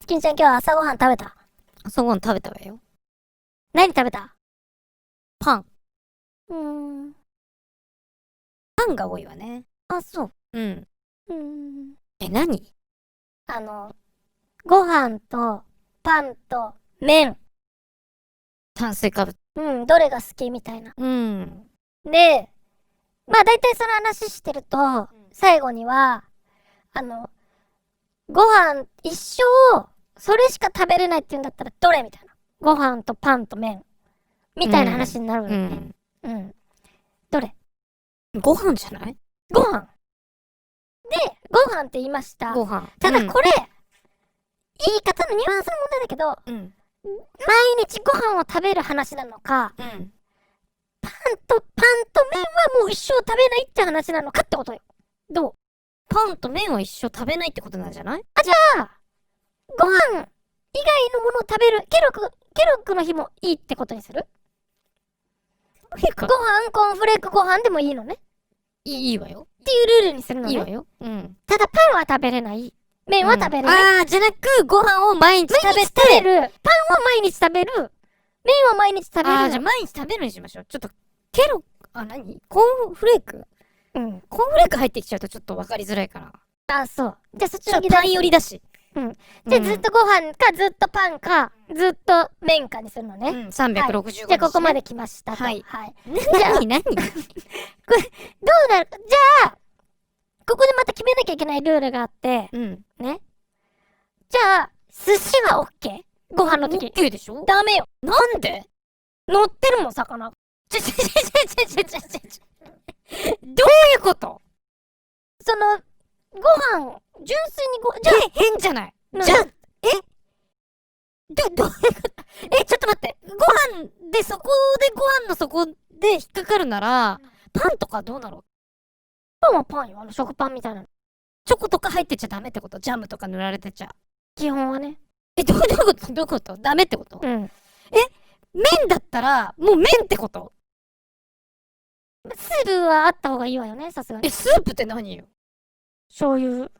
金ちゃん今日は朝ごはん食べた？朝ごはん食べたわよ。何食べた？パン。うーん。パンが多いわね。あ、そう。うん。何？ご飯とパンと麺。炭水化物。どれが好きみたいな。うん。で、まあ大体その話してると、最後には、ご飯一生、それしか食べれないって言うんだったらどれみたいな。ご飯とパンと麺。みたいな話になるよね。どれ？ご飯じゃない？ご飯。で、ご飯って言いました。ご飯。ただこれ、言い方のニュアンスの問題だけど、毎日ご飯を食べる話なのか、パンと麺はもう一生食べないって話なのかってことよ。どう？パンと麺は一生食べないってことなんじゃない？じゃあ、ご飯以外のものを食べる、ケロックの日もいいってことにする？ご飯、コーンフレークご飯でもいいのね。いいわよ。っていうルールにするのね。いいわよ。ただパンは食べれない。麺は食べれない。じゃなく、ご飯を毎日食べて。パンを毎日食べる。麺は毎日食べる。じゃあ毎日食べるにしましょう。ちょっと、何？コーンフレーク？コーンフレーク入ってきちゃうとちょっと分かりづらいから。そう。じゃあそっちのパン寄りだし。じゃあずっとご飯か、ずっとパンか、ずっと麺かにするのね。365日。じゃあここまで来ましたと。はい。何これ、どうなるか。じゃあ、ここでまた決めなきゃいけないルールがあって、ね。じゃあ、寿司は OK？ ご飯の時。OK でしょ？ダメよ。なんで？乗ってるもん、魚。どういうこと？ご飯、純粋にじゃあ、変じゃない。じゃあ、どういうこと？ちょっと待って。ご飯の底で引っかかるなら、パンとかどうなの？パンはパンよ。食パンみたいなの。チョコとか入ってちゃダメってこと？ジャムとか塗られてちゃ。基本はね。どういうことダメってこと？麺だったら、もう麺ってこと？スープはあった方がいいわよね、さすがに。スープって何よ？醤油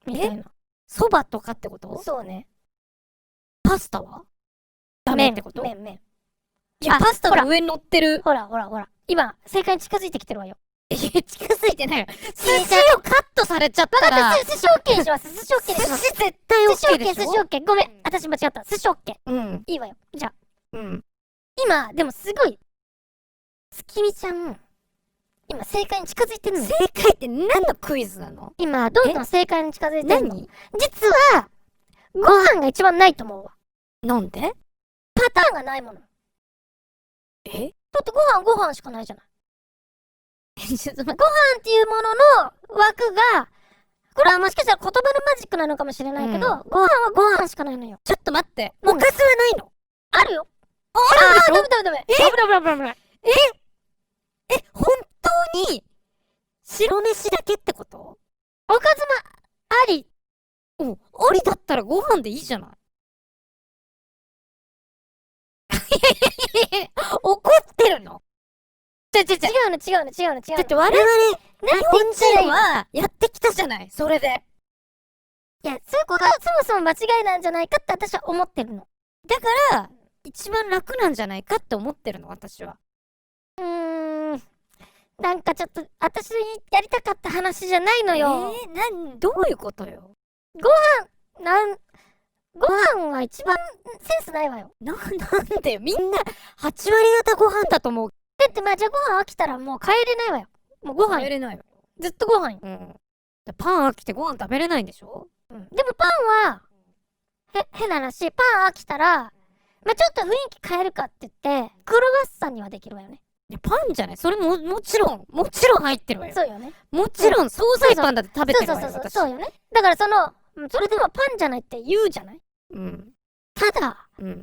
みたいな。そばとかってこと？そうね。パスタはダメってこと？麺。いや、パスタの上に乗ってる。ほら。今、正解に近づいてきてるわよ。近づいてないよ。寿司をカットされちゃったら。寿司 OK にします。寿司 OK にします。寿司絶対 OK でしょ。寿司 OK。ごめん。私間違った。寿司 OK。いいわよ。じゃあ。今、でもすごい、月見ちゃん、今正解に近づいてるの。正解って何のクイズなの？今、どんどん正解に近づいてるの。実は、ご飯が一番ないと思うわ。なんで？パターンがないもの。だってご飯しかないじゃない。ご飯っていうものの枠が、これはもしかしたら言葉のマジックなのかもしれないけど、ご飯はご飯しかないのよ。ちょっと待って。おかずはないの？あるよ。ダメ。危ない。本当に白飯だけってこと？おかずもあり。ありだったらご飯でいいじゃない。怒ってるの？違うの。だって我々、日本人はやってきたじゃない、それで。いや、そういうことはそもそも間違いなんじゃないかって私は思ってるの。だから、一番楽なんじゃないかって思ってるの、私は。なんかちょっと、私やりたかった話じゃないのよ。どういうことよ？ご飯は一番センスないわよ。なんでよ、みんな8割方ご飯だと思う。だってじゃあご飯飽きたらもう帰れないわよ。もうご飯。帰れないわよ。ずっとご飯よ。パン飽きてご飯食べれないんでしょ？でもパンは、変な話、パン飽きたら、ちょっと雰囲気変えるかって言って、クロワッサンにはできるわよね。いや、パンじゃない？それもちろん入ってるわよ。そうよね。もちろん、惣菜パンだって食べてるわよ。そうよね。だからそれでもパンじゃないって言うじゃない？ただ、これ言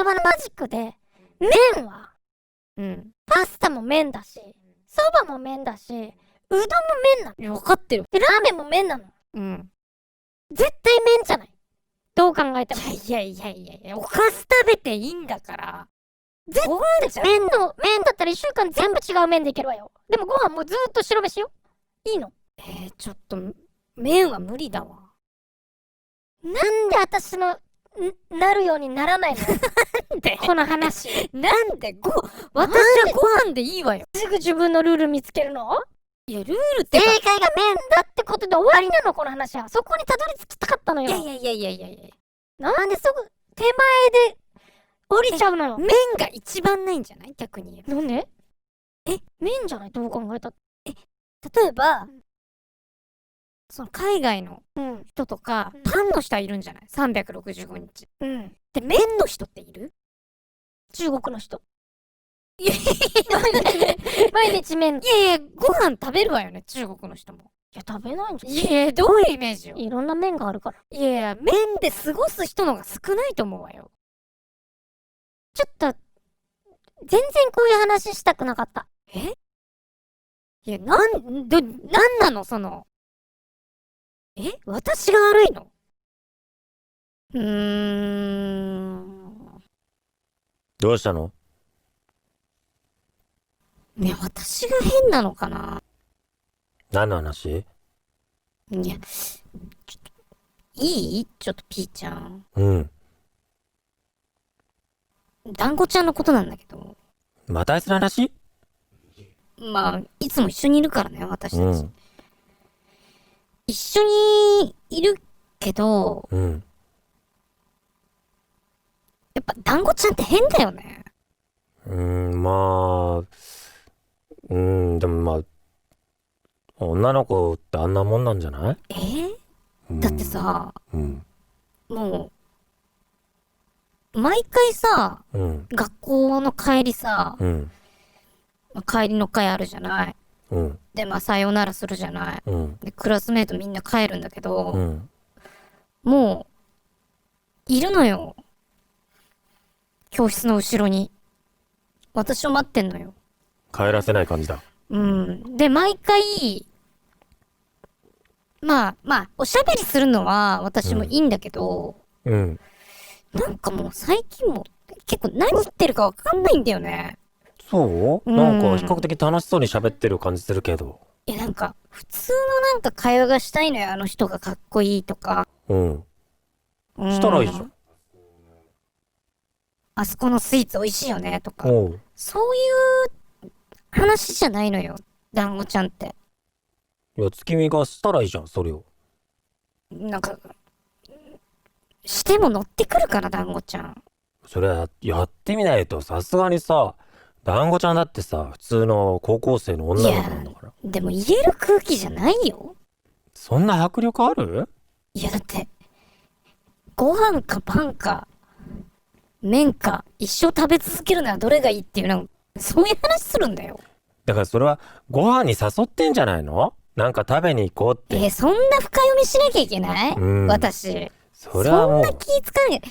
葉のマジックで、麺は、パスタも麺だし、そばも麺だし、うどんも麺なの。いや、分かってる。で、ラーメンも麺なの。絶対麺じゃない。どう考えても。いや、おかず食べていいんだから。絶対麺だったら1週間全部違う麺でいけるわよ。でもご飯もずーっと白飯よ。いいの？ちょっと、麺は無理だわ。なんで私のなるようにならないのなんでこの話。なんで私はご飯でいいわよ。すぐ自分のルール見つけるの？いや、ルールって正か。解が麺だってことで終わりなのこの話は。そこにたどり着きたかったのよ。いやいやいやいやいやいや。なんですぐ手前で降りちゃうのよ。麺が一番ないんじゃない？逆に言えば。なんで？麺じゃない？どう考えたって。例えば、その海外のうん。人とか、うんパンの人はいるんじゃない？ 365 日。うん。で、麺の人っている？中国の人。いやい毎日麺。いやいや、ご飯食べるわよね、中国の人も。や、食べないんじゃん。いやいや、どういうイメージよ。いろんな麺があるから。いやいや、麺で過ごす人のが少ないと思うわよ。ちょっと、全然こういう話したくなかった。いや、なんなのその。私が悪いの？どうしたの？いや、私が変なのかな？何の話？いや、ちょっと、いい？ちょっとピーちゃん。うん。団子ちゃんのことなんだけど。またあいつの話？まあ、いつも一緒にいるからね、私たち。うん。一緒にいるけど、うん。やっぱ団子ちゃんって変だよね。まあ、でもまあ、女の子ってあんなもんなんじゃない？だってさ、うん。もう、毎回さ、うん。学校の帰りさ、うん。帰りの会あるじゃない。うん。で、まあ、さよならするじゃない。うん。で、クラスメートみんな帰るんだけど、うん。もう、いるのよ。教室の後ろに。私を待ってんのよ。帰らせない感じだ。で、毎回、まあ、おしゃべりするのは私もいいんだけど、うん。なんかもう最近も結構何言ってるかわかんないんだよね。そうなんか比較的楽しそうに喋ってる感じするけど。いや、なんか、普通のなんか会話がしたいのよ。あの人がかっこいいとか。うん。したらいいじゃん。あそこのスイーツ美味しいよねとか。おう。そういう話じゃないのよ。団子ちゃんって。いや、月見がしたらいいじゃん、それを。なんか、しても乗ってくるから団子ちゃん。それはやってみないと、さすがにさ、団子ちゃんだってさ、普通の高校生の女の子なんだから。でも言える空気じゃないよ。そんな迫力ある？いやだって、ご飯かパンか、麺か、一生食べ続けるならどれがいいっていうの、そういう話するんだよ。だからそれはご飯に誘ってんじゃないの？なんか食べに行こうって。そんな深読みしなきゃいけない？私。それはもう。そんな気つかない。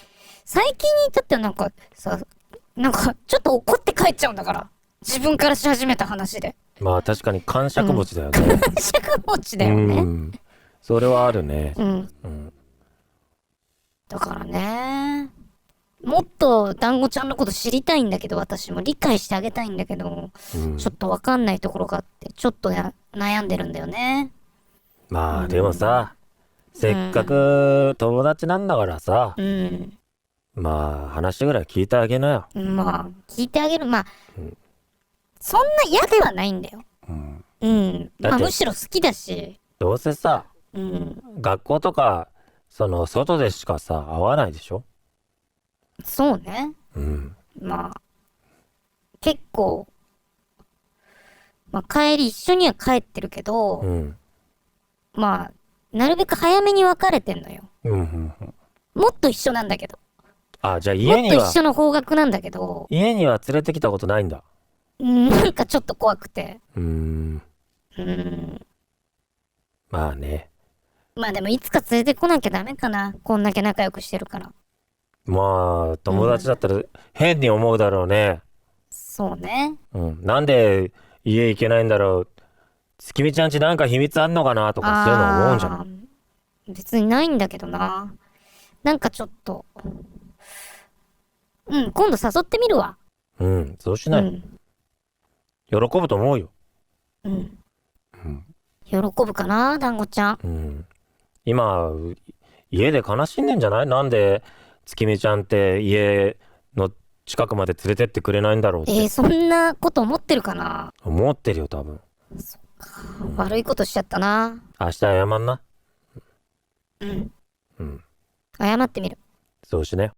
最近に至ってはなんかさ、なんかちょっと怒って帰っちゃうんだから。自分からし始めた話で。まあ確かに感触持ちだよね。感触持ちだよね。それはあるね。だからね。もっと団子ちゃんのこと知りたいんだけど、私も理解してあげたいんだけど、ちょっとわかんないところがあって、ちょっと悩んでるんだよね。まあでもさ、せっかく友達なんだからさ、まあ話ぐらい聞いてあげなよ。まあ、聞いてあげる。まあ、そんな嫌ではないんだよ。まあむしろ好きだし。どうせさ、学校とか、その外でしかさ、会わないでしょ？そうね。まあ、結構、まあ帰り一緒には帰ってるけど、まあ、なるべく早めに別れてんのよ。もっと一緒なんだけど。あ、じゃあ家には。もっと一緒の方角なんだけど。家には連れてきたことないんだ。なんかちょっと怖くて。まあね。まあでもいつか連れてこなきゃダメかな。こんだけ仲良くしてるから。まあ、友達だったら変に思うだろうね。そうね。なんで家行けないんだろう。月見ちゃんちなんか秘密あんのかなとかそういうの思うんじゃない？別にないんだけどな。なんかちょっと。今度誘ってみるわ。そうしない。喜ぶと思うよ。喜ぶかな、団子ちゃん。今、家で悲しんでんじゃない？なんで月見ちゃんって家の近くまで連れてってくれないんだろうって。そんなこと思ってるかな。思ってるよ多分。悪いことしちゃったな。明日謝んな。うん。うん。謝ってみる。そうしね。